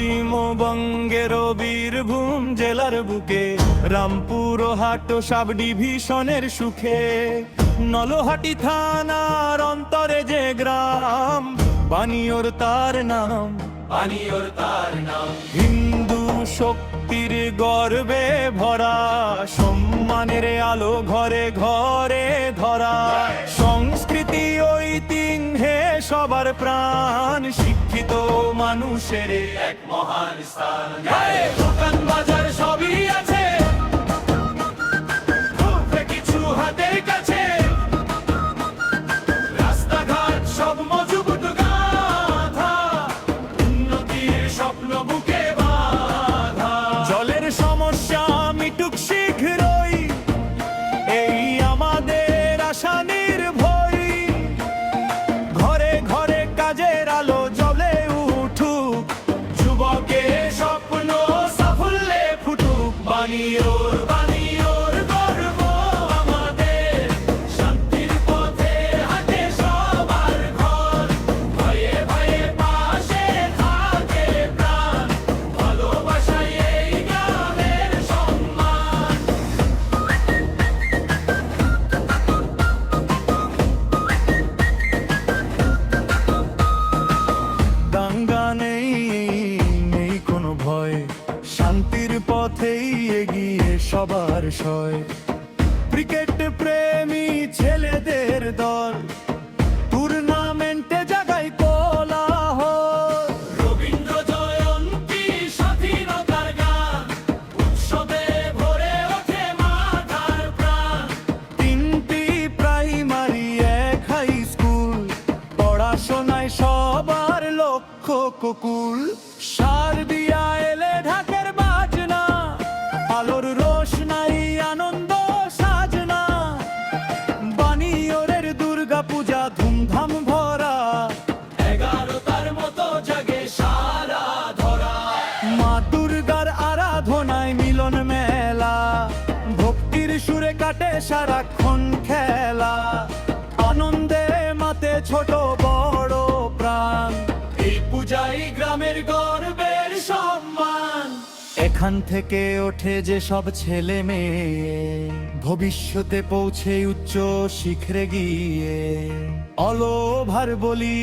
পশ্চিমবঙ্গের বীরভূম জেলার বুকে রামপুর হাট সাব ডিভিশনের সুখে নলহাটি থানার অন্তরে যে গ্রাম বানিওর তার নাম, বানিওর তার নাম। হিন্দু শক্তির গর্বে ভরা, সম্মানের আলো ঘরে ঘরে ধরা, সংস্কৃতি ঐতিহ্যে সবার প্রাণ, শিক্ষিত মানুষের এক মহান স্থান। দোকান বাজার সবই আছে, কিছু হাতের কাছে, রাস্তাঘাট সব মজবুত গাঁথা, উন্নতির স্বপ্ন বুকে বাঁধা। জলের সমস্যা মিটুক শীঘ্রই, এই আমাদের আশা নির্ভয়। ঘরে ঘরে কাজের আলো জ্বলে উঠুক, যুবকের স্বপ্ন সাফল্যে ফুটুক। বানিওর বানিওর গর্ব আমাদের, শান্তির পথে হাঁটে সবার ঘর। ভয়ে ভয়ে পাশে থাকে প্রাণ, ভালোবাসাই এই গ্রামের সম্মান। দাঙ্গা নেই, নেই কোনো ভয়, শান্তির পথেই এগিয়ে সবার সয়। ক্রিকেট প্রেমী ছেলেদের দল টুর্নামেন্টে জাগায় কোলাহল। রবীন্দ্র জয়ন্তী স্বাধীনতার গান, উৎসবে ভরে ওঠে মাথার প্রাণ। 3টি প্রাইমারি, 1 হাই স্কুল, পড়াশোনায় সবার লক্ষ্য কুকুল। সার দিয়া এলে ঢাকের বাজনা, আলোর রোশনাই আনন্দ সাজনা। বানিওরের দুর্গা পূজা ধুমধাম ভরা, 11টার মতো জাগে সারা ধরা। মা দুর্গার আরাধনায় মিলন মেলা, ভক্তির সুরে কাটে সারাক্ষণ খেলা। আনন্দে মাতে ছোট বড় প্রাণ, এই পূজাই গ্রামের গর্বের সম্মান। এখান থেকে ওঠে যে সব ছেলে মেয়ে, ভবিষ্যতে পৌঁছে উচ্চ শিখরে গিয়ে। অলোভার বলি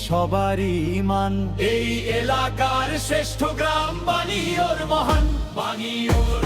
সবারই মান, এই এলাকার শ্রেষ্ঠ গ্রাম বানিওর মহান। বানিওর